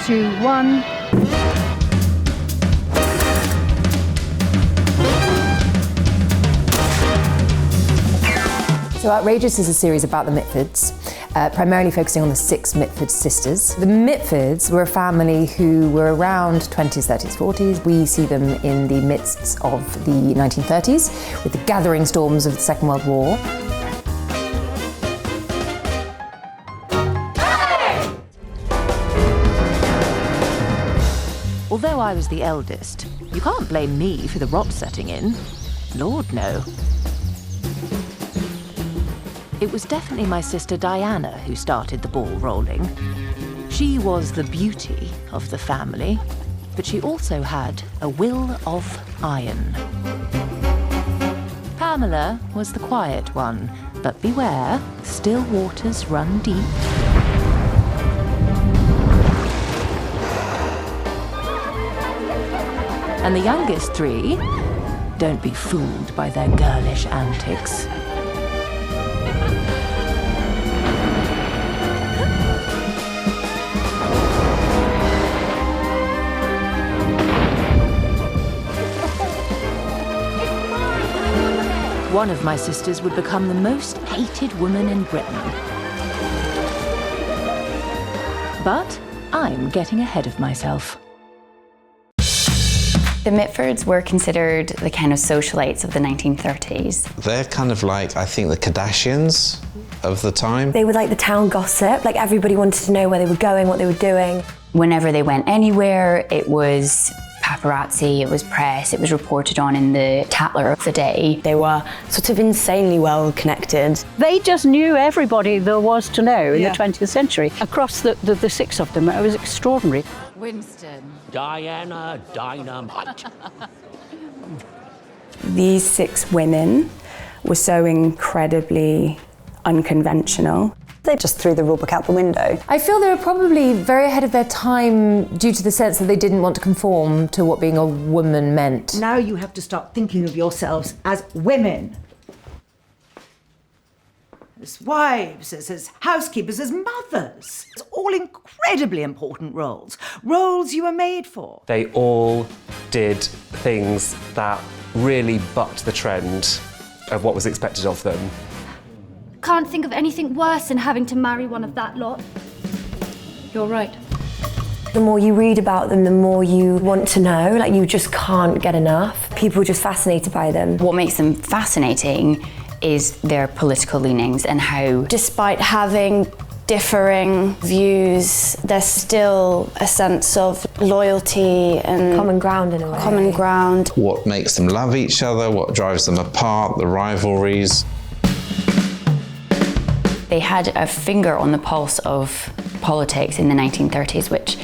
2, 1. So Outrageous is a series about the Mitfords, primarily focusing on the 6 Mitford sisters. The Mitfords were a family who were around 20s, 30s, 40s. We see them in the midst of the 1930s, with the gathering storms of the Second World War. Although I was the eldest, you can't blame me for the rot setting in. Lord, no. It was definitely my sister Diana who started the ball rolling. She was the beauty of the family, but she also had a will of iron. Pamela was the quiet one, but beware, still waters run deep. And the youngest 3, don't be fooled by their girlish antics. One of my sisters would become the most hated woman in Britain. But I'm getting ahead of myself. The Mitfords were considered the kind of socialites of the 1930s. They're kind of like, I think, the Kardashians of the time. They were like the town gossip, like everybody wanted to know where they were going, what they were doing. Whenever they went anywhere, it was paparazzi, it was press, it was reported on in the Tatler of the day. They were sort of insanely well connected. They just knew everybody there was to know in the 20th century. Across the 6 of them, it was extraordinary. Winston. Diana Dynamite. These 6 women were so incredibly unconventional. They just threw the rulebook out the window. I feel they were probably very ahead of their time due to the sense that they didn't want to conform to what being a woman meant. Now you have to start thinking of yourselves as women. As wives, as housekeepers, as mothers. It's all incredibly important roles. Roles you were made for. They all did things that really bucked the trend of what was expected of them. Can't think of anything worse than having to marry one of that lot. You're right. The more you read about them, the more you want to know, like you just can't get enough. People are just fascinated by them. What makes them fascinating is their political leanings and how, Despite having differing views, there's still a sense of loyalty and Common ground in a way. common ground. What makes them love each other, what drives them apart, the rivalries. they had a finger on the pulse of politics in the 1930s, which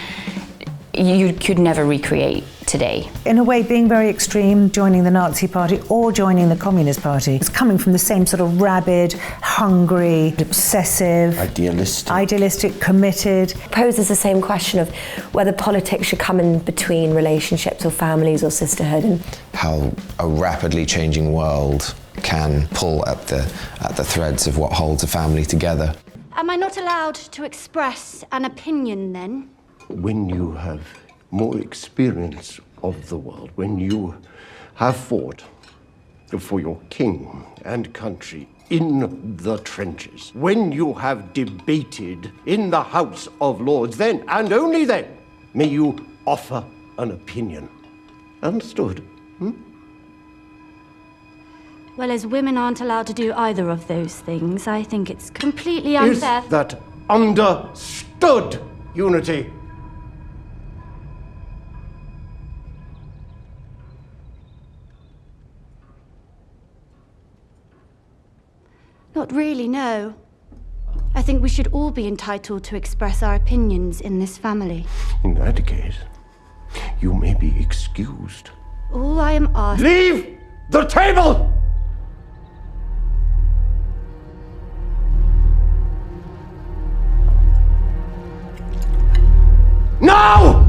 you could never recreate today. In a way, being very extreme, joining the Nazi Party or joining the Communist Party, it's coming from the same sort of rabid, hungry, obsessive, idealistic, committed. Poses the same question of whether politics should come in between relationships or families or sisterhood. And how a rapidly changing world can pull at the threads of what holds a family together. Am I not allowed to express an opinion then? When you have more experience of the world, when you have fought for your king and country in the trenches, when you have debated in the House of Lords, then and only then may you offer an opinion. Understood? Well, as women aren't allowed to do either of those things, I think it's completely unfair. Is that understood, Unity? Not really, no. I think we should all be entitled to express our opinions in this family. In that case, you may be excused. All I am asking... Leave the table! Now!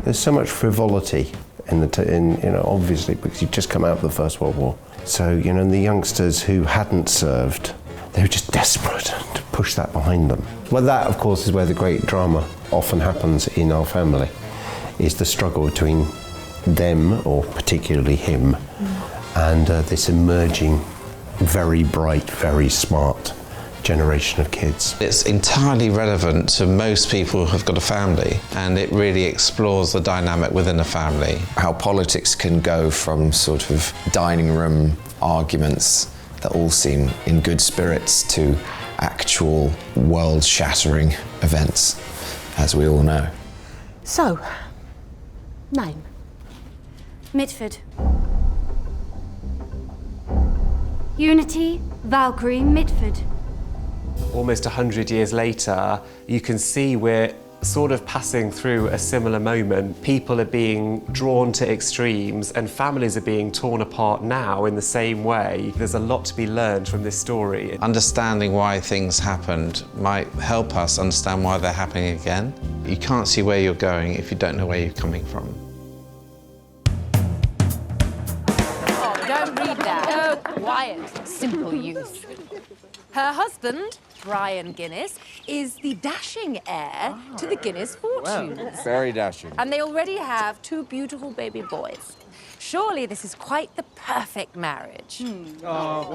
There's so much frivolity obviously because you'd just come out of the First World War. So, the youngsters who hadn't served, they were just desperate to push that behind them. Well, that, of course, is where the great drama often happens in our family, is the struggle between them, or particularly him, and this emerging, very bright, very smart generation of kids. It's entirely relevant to most people who've got a family, and it really explores the dynamic within a family. How politics can go from sort of dining room arguments that all seem in good spirits to actual world-shattering events, as we all know. So, name? Mitford. Unity, Valkyrie, Mitford. Almost 100 years later, you can see we're sort of passing through a similar moment. People are being drawn to extremes and families are being torn apart now in the same way. There's a lot to be learned from this story. Understanding why things happened might help us understand why they're happening again. You can't see where you're going if you don't know where you're coming from. Oh, don't read that. Oh, quiet, simple youth. Her husband, Brian Guinness, is the dashing heir to the Guinness fortunes. Well, very dashing. And they already have 2 beautiful baby boys. Surely this is quite the perfect marriage. Stop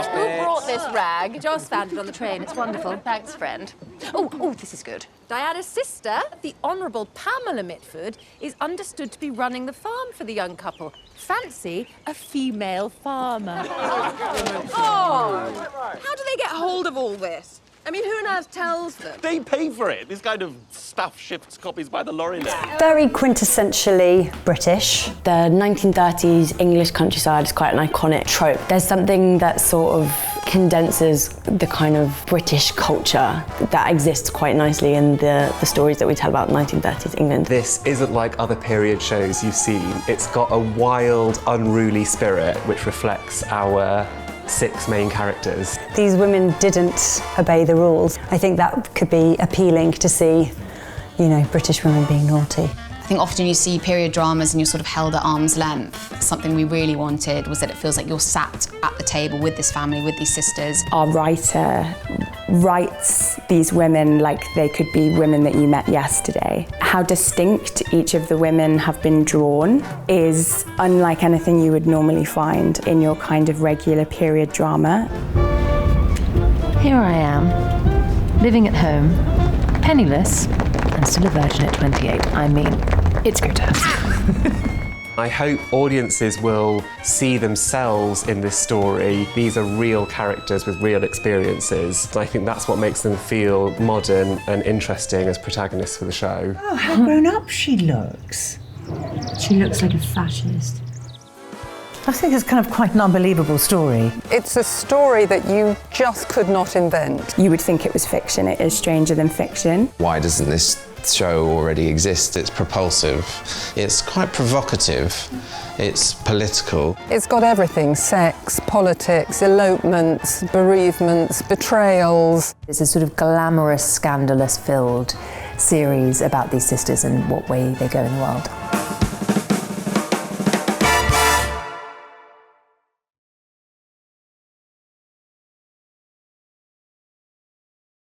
Who it. brought this rag? Joss found it on the train. It's wonderful. Thanks, friend. Oh, this is good. Diana's sister, the Honourable Pamela Mitford, is understood to be running the farm for the young couple. Fancy a female farmer. Oh! How do they get hold of all this? I mean, who on earth tells them? They pay for it. This kind of stuff ships copies by the lorry now. Very quintessentially British. The 1930s English countryside is quite an iconic trope. There's something that sort of condenses the kind of British culture that exists quite nicely in the stories that we tell about 1930s England. This isn't like other period shows you've seen. It's got a wild, unruly spirit which reflects our 6 main characters. These women didn't obey the rules. I think that could be appealing to see, British women being naughty. I think often you see period dramas and you're sort of held at arm's length. Something we really wanted was that it feels like you're sat at the table with this family, with these sisters. Our writer writes these women like they could be women that you met yesterday. How distinct each of the women have been drawn is unlike anything you would normally find in your kind of regular period drama. Here I am, living at home, penniless, and still a virgin at 28. I mean, it's grotesque. I hope audiences will see themselves in this story. These are real characters with real experiences. I think that's what makes them feel modern and interesting as protagonists for the show. Oh, how grown up she looks. She looks like a fascist. I think it's kind of quite an unbelievable story. It's a story that you just could not invent. You would think it was fiction. It is stranger than fiction. Why doesn't this show already exist? It's propulsive, it's quite provocative, it's political. It's got everything: sex, politics, elopements, bereavements, betrayals. It's a sort of glamorous, scandalous-filled series about these sisters and what way they go in the world.